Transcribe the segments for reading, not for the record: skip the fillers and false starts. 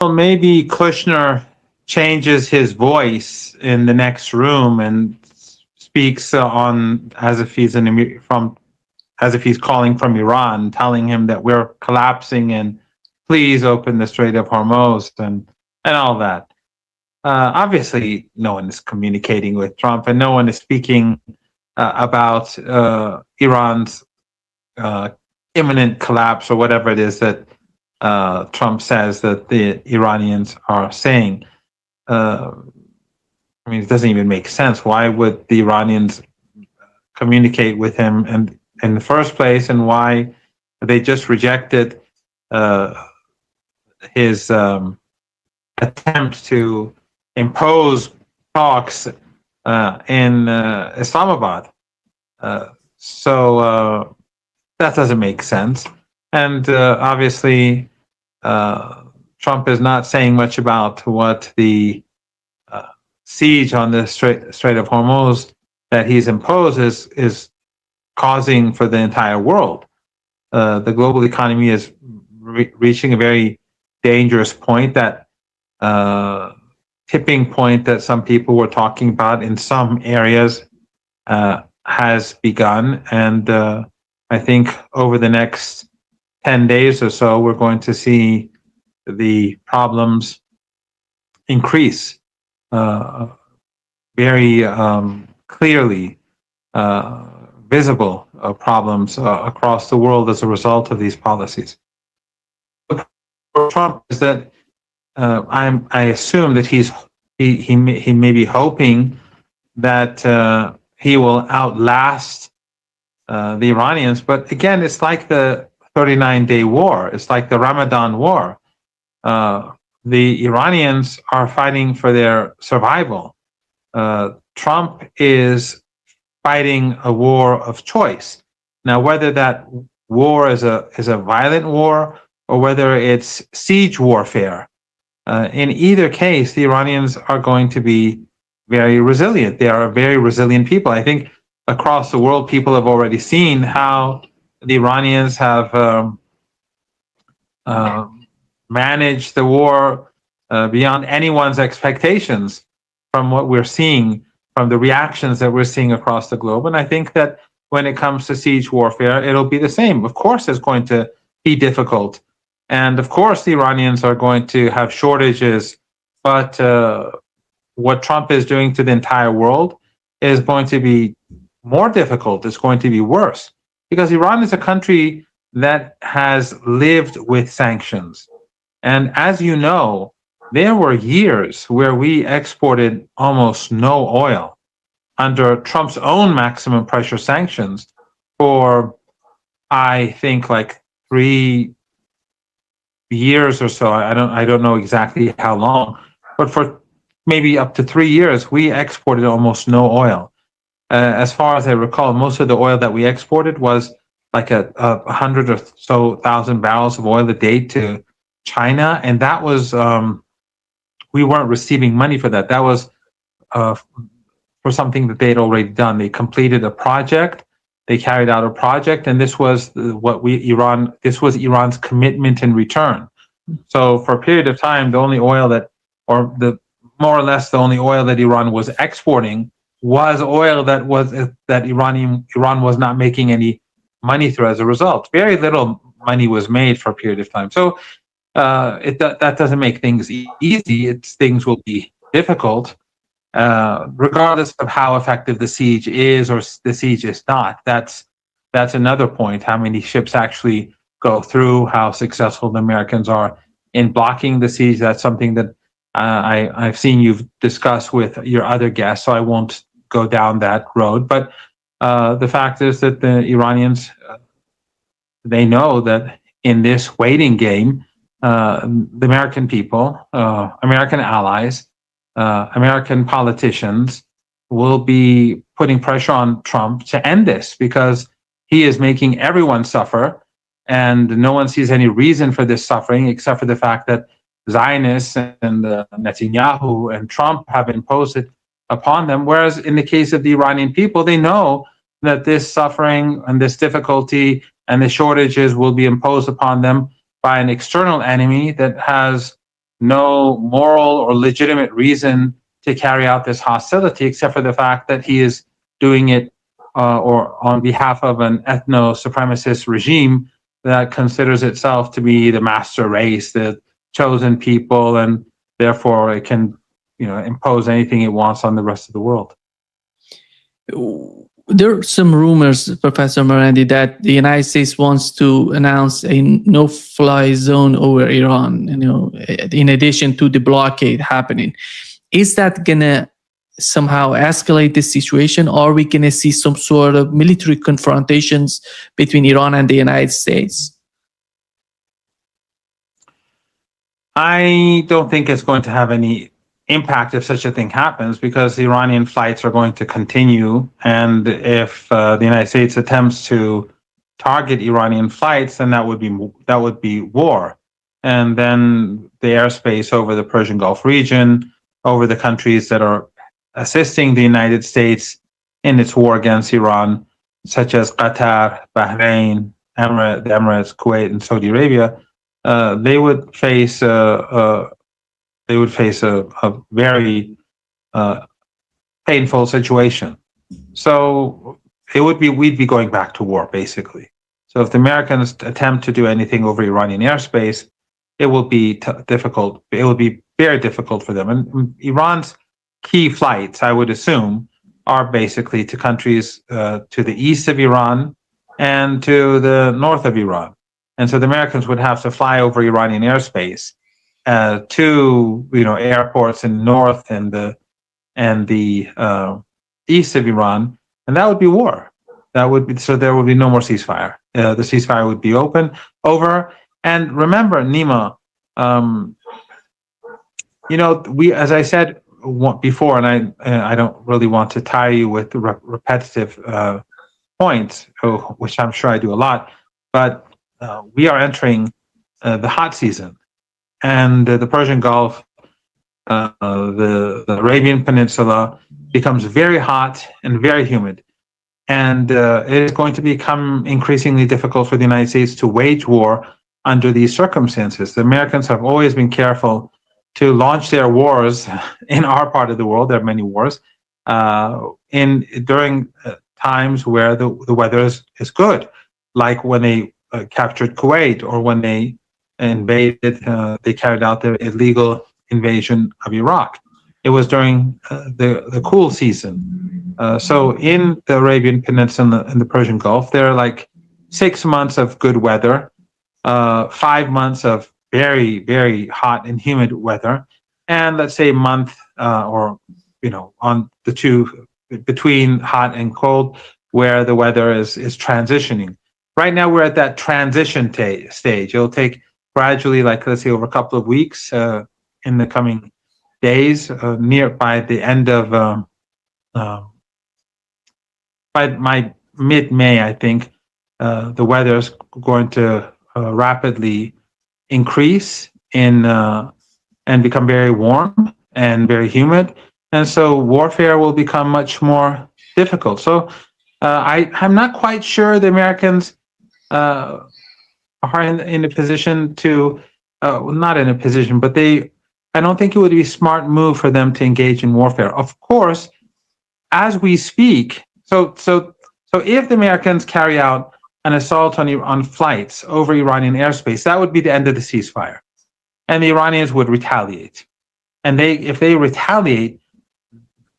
Well, maybe Kushner changes his voice in the next room and speaks on as if he's from as if he's calling from Iran, telling him that we're collapsing and please open the Strait of Hormuz and all that. Obviously, no one is communicating with Trump, and no one is speaking about Iran's imminent collapse or whatever it is that Trump says that the Iranians are saying. I mean, it doesn't even make sense. Why would the Iranians communicate with him in the first place, and why they just rejected his attempt to impose talks in Islamabad? So that doesn't make sense. And obviously, Trump is not saying much about what the siege on the Strait of Hormuz that he's imposed is causing for the entire world. The global economy is reaching a very dangerous point, that tipping point that some people were talking about in some areas has begun. And I think over the next 10 days or so, we're going to see the problems increase very clearly, visible problems across the world as a result of these policies. For Trump is that I assume that he may be hoping that he will outlast the Iranians, but again, it's like the 39-day war. It's like the Ramadan war. The Iranians are fighting for their survival. Trump is fighting a war of choice. Now, whether that war is a violent war or whether it's siege warfare, in either case, the Iranians are going to be very resilient. They are a very resilient people. I think across the world, people have already seen how the Iranians have managed the war beyond anyone's expectations from what we're seeing, from the reactions that we're seeing across the globe. And I think that when it comes to siege warfare, it'll be the same. Of course, it's going to be difficult. And of course, the Iranians are going to have shortages. But what Trump is doing to the entire world is going to be more difficult. It's going to be worse. Because Iran is a country that has lived with sanctions. And as you know, there were years where we exported almost no oil under Trump's own maximum pressure sanctions for, I think, like 3 years or so. I don't know exactly how long, but for maybe up to 3 years, we exported almost no oil. As far as I recall, most of the oil that we exported was like a 100 or so thousand barrels of oil a day to China, and that was we weren't receiving money for that. That was for something that they'd already done. They completed a project, they carried out a project, and this was this was Iran's commitment in return. So for a period of time, the only oil that, or the more or less the only oil that Iran was exporting was oil that Iran was not making any money through as a result. Very little money was made for a period of time. So that doesn't make things easy. Things will be difficult, regardless of how effective the siege is or the siege is not. That's another point. How many ships actually go through? How successful the Americans are in blocking the siege? That's something that I've seen you've discussed with your other guests, so I won't go down that road. But the fact is that the Iranians, they know that in this waiting game, the American people, American allies, American politicians will be putting pressure on Trump to end this, because he is making everyone suffer, and no one sees any reason for this suffering except for the fact that Zionists and Netanyahu and Trump have imposed it upon them. Whereas in the case of the Iranian people, they know that this suffering and this difficulty and the shortages will be imposed upon them by an external enemy that has no moral or legitimate reason to carry out this hostility, except for the fact that he is doing it or on behalf of an ethno-supremacist regime that considers itself to be the master race, the chosen people, and therefore it can, impose anything it wants on the rest of the world. There are some rumors, Professor Marandi, that the United States wants to announce a no-fly zone over Iran, in addition to the blockade happening. Is that going to somehow escalate this situation, or are we going to see some sort of military confrontations between Iran and the United States? I don't think it's going to have any impact if such a thing happens, because the Iranian flights are going to continue, and if the United States attempts to target Iranian flights, then that would be war, and then the airspace over the Persian Gulf region, over the countries that are assisting the United States in its war against Iran, such as Qatar, Bahrain, the Emirates, Kuwait, and Saudi Arabia, they would face a very painful situation. So we'd be going back to war, basically. So if the Americans attempt to do anything over Iranian airspace, it will be difficult. It will be very difficult for them. And Iran's key flights, I would assume, are basically to countries to the east of Iran and to the north of Iran. And so the Americans would have to fly over Iranian airspace to airports in the north and the east of Iran, and that would be war. So there would be no more ceasefire. The ceasefire would be over. And remember, Nima, we, as I said before, and I don't really want to tire you with repetitive points, which I'm sure I do a lot, but we are entering the hot season, and the Persian Gulf, the Arabian Peninsula becomes very hot and very humid. And it is going to become increasingly difficult for the United States to wage war under these circumstances. The Americans have always been careful to launch their wars in our part of the world. There are many wars during times where the weather is good, like when they captured Kuwait, or when they invaded, they carried out their illegal invasion of Iraq. It was during the cool season. So in the Arabian Peninsula and the Persian Gulf, there are like 6 months of good weather, 5 months of very, very hot and humid weather, and let's say a month on the two between hot and cold, where the weather is transitioning. Right now, we're at that transition stage. It'll take gradually, let's say over a couple of weeks in the coming days, by the end of by my mid-May, I think the weather is going to rapidly increase and become very warm and very humid, and so warfare will become much more difficult. So I'm not quite sure the Americans are in a position to, not in a position, but I don't think it would be a smart move for them to engage in warfare. Of course, as we speak, so if the Americans carry out an assault on flights over Iranian airspace, that would be the end of the ceasefire, and the Iranians would retaliate. And if they retaliate,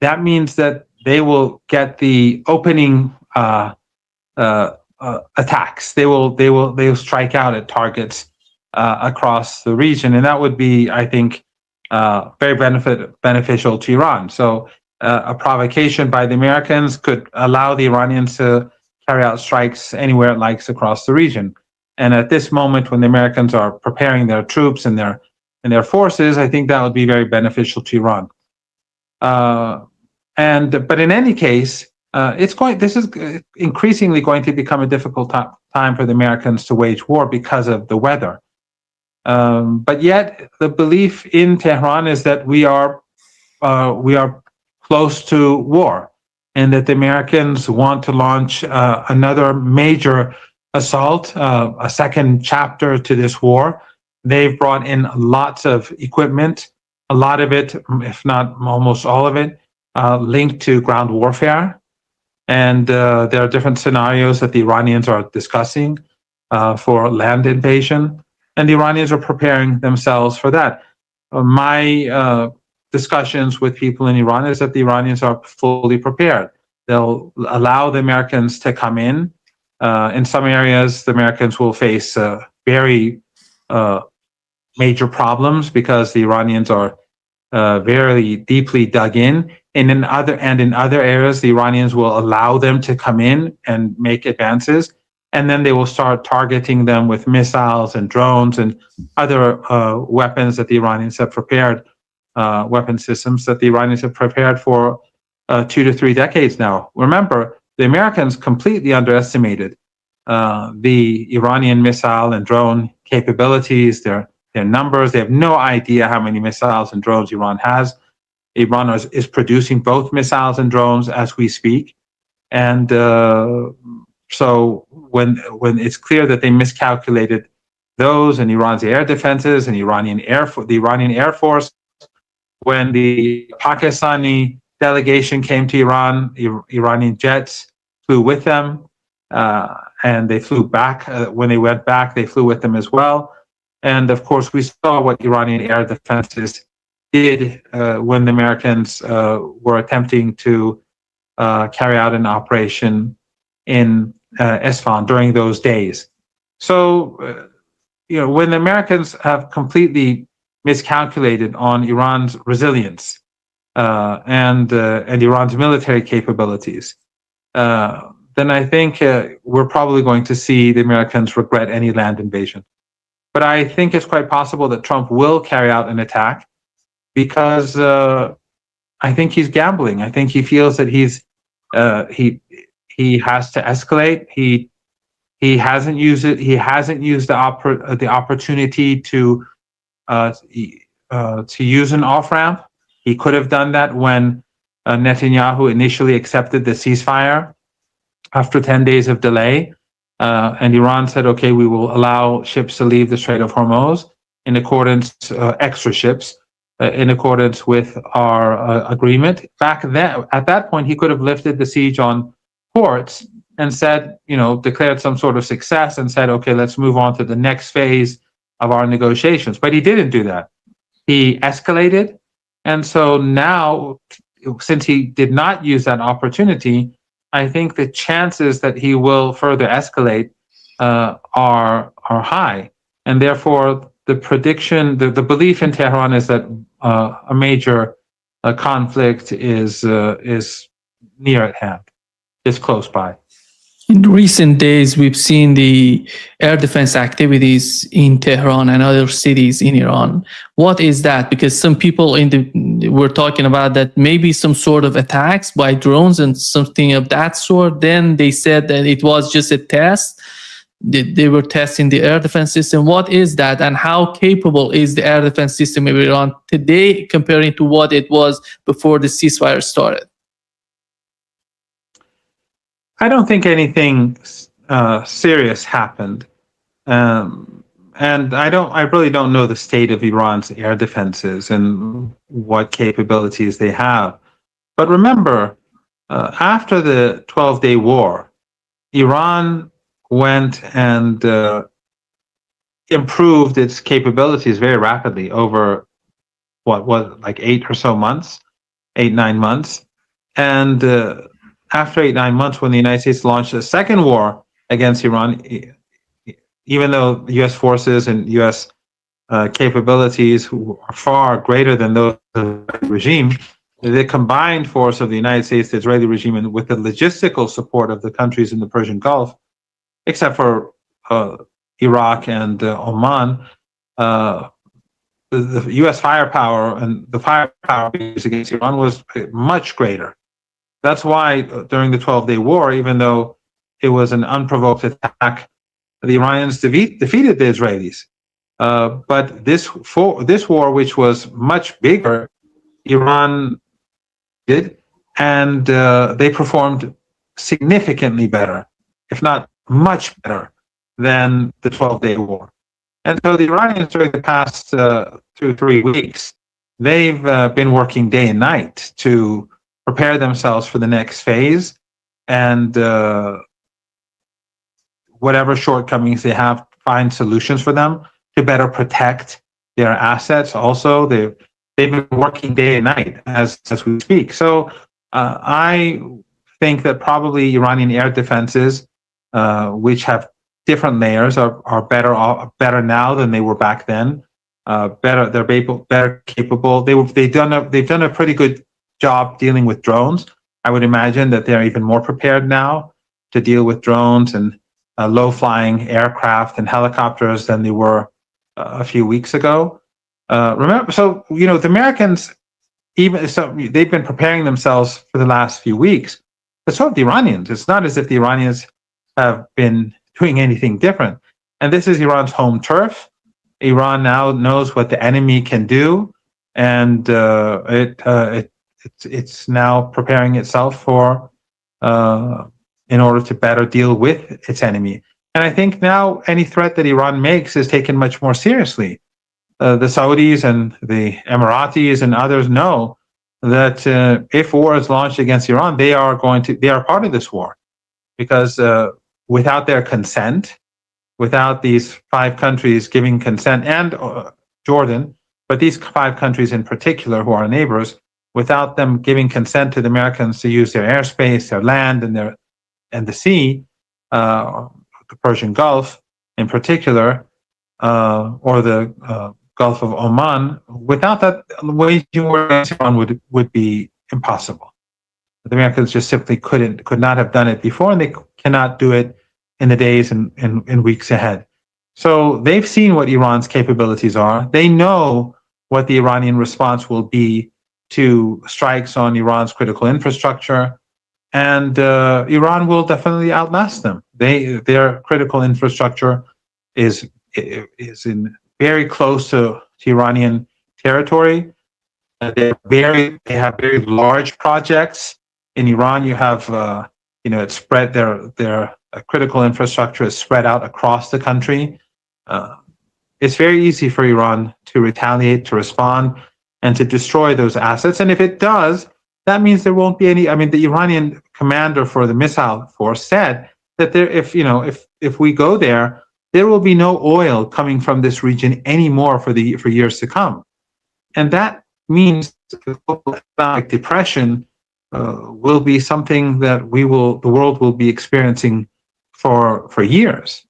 that means that they will get the opening attacks. They will strike out at targets across the region, and that would be, I think, very beneficial to Iran. So a provocation by the Americans could allow the Iranians to carry out strikes anywhere it likes across the region. And at this moment, when the Americans are preparing their troops and their forces, I think that would be very beneficial to Iran. But in any case, this is increasingly going to become a difficult time for the Americans to wage war because of the weather. But yet, the belief in Tehran is that we are close to war, and that the Americans want to launch another major assault, a second chapter to this war, They've brought in lots of equipment, a lot of it, if not almost all of it, linked to ground warfare. And there are different scenarios that the Iranians are discussing for land invasion, and the Iranians are preparing themselves for that. My discussions with people in Iran is that the Iranians are fully prepared. They'll allow the Americans to come in. In some areas, the Americans will face very major problems because the Iranians are very deeply dug in. And in other areas, the Iranians will allow them to come in and make advances, and then they will start targeting them with missiles and drones and other weapons that the Iranians have prepared, weapon systems that the Iranians have prepared for 2 to 3 decades now. Remember, the Americans completely underestimated the Iranian missile and drone capabilities, their numbers. They have no idea how many missiles and drones Iran has. Iran is producing both missiles and drones as we speak. And so when it's clear that they miscalculated those and Iran's air defenses and the Iranian Air Force, when the Pakistani delegation came to Iran, Iranian jets flew with them, and they flew back. When they went back, they flew with them as well. And of course, we saw what Iranian air defenses did when the Americans were attempting to carry out an operation in Isfahan during those days. So, when the Americans have completely miscalculated on Iran's resilience and Iran's military capabilities, then I think we're probably going to see the Americans regret any land invasion. But I think it's quite possible that Trump will carry out an attack because I think he's gambling. I think he feels that he has to escalate. He hasn't used it. He hasn't used the opportunity to use an off ramp. He could have done that when Netanyahu initially accepted the ceasefire after 10 days of delay. And Iran said, okay, we will allow ships to leave the Strait of Hormuz in accordance, extra ships, in accordance with our agreement. Back then, at that point, he could have lifted the siege on ports and said, declared some sort of success and said, okay, let's move on to the next phase of our negotiations. But he didn't do that. He escalated. And so now, since he did not use that opportunity, I think the chances that he will further escalate are high, and therefore the prediction, the belief in Tehran is that a major conflict is near at hand, is close by. In recent days, we've seen the air defense activities in Tehran and other cities in Iran. What is that? Because some people were talking about that maybe some sort of attacks by drones and something of that sort. Then they said that it was just a test. They were testing the air defense system. What is that, and how capable is the air defense system of Iran today comparing to what it was before the ceasefire started? I don't think anything serious happened, and I really don't know the state of Iran's air defenses and what capabilities they have. But remember, after the 12-day war, Iran went and improved its capabilities very rapidly over what was like 8 or 9 months, and after 8-9 months, when the United States launched a second war against Iran, even though U.S. forces and U.S. Capabilities are far greater than those of the regime, the combined force of the United States, the Israeli regime, and with the logistical support of the countries in the Persian Gulf, except for Iraq and Oman, the U.S. firepower and the firepower used against Iran was much greater. That's why during the 12-day war, even though it was an unprovoked attack, the Iranians defeated the Israelis. But this war, which was much bigger, Iran did, and they performed significantly better, if not much better, than the 12-day war. And so the Iranians during the past 2-3 weeks, they've been working day and night to prepare themselves for the next phase, and whatever shortcomings they have, find solutions for them to better protect their assets. Also, they've been working day and night as we speak. So I think that probably Iranian air defenses, which have different layers, are better now than they were back then. They're better capable. They've done a pretty good job dealing with drones. I would imagine that they're even more prepared now to deal with drones and low-flying aircraft and helicopters than they were a few weeks ago. Remember, so the Americans, even so, they've been preparing themselves for the last few weeks. But so have the Iranians. It's not as if the Iranians have been doing anything different. And this is Iran's home turf. Iran now knows what the enemy can do, and it's now preparing itself for in order to better deal with its enemy. And I think now any threat that Iran makes is taken much more seriously. The Saudis and the Emiratis and others know that if war is launched against Iran, they are part of this war, because without their consent, without these 5 countries giving consent, and Jordan, but these 5 countries in particular who are neighbors, without them giving consent to the Americans to use their airspace, their land, and the sea, the Persian Gulf in particular, or the Gulf of Oman, without that, waging war against Iran would be impossible. The Americans just simply could not have done it before, and they cannot do it in the days and weeks ahead. So they've seen what Iran's capabilities are. They know what the Iranian response will be to strikes on Iran's critical infrastructure, and Iran will definitely outlast them. Their critical infrastructure is in very close to Iranian territory. They have very large projects. In Iran, you have it's spread, their critical infrastructure is spread out across the country. It's very easy for Iran to retaliate, to respond, and to destroy those assets. And if it does, that means there won't be any. I mean, the Iranian commander for the missile force said that if we go there, there will be no oil coming from this region anymore for years to come. And that means the global economic depression will be something that the world will be experiencing for years.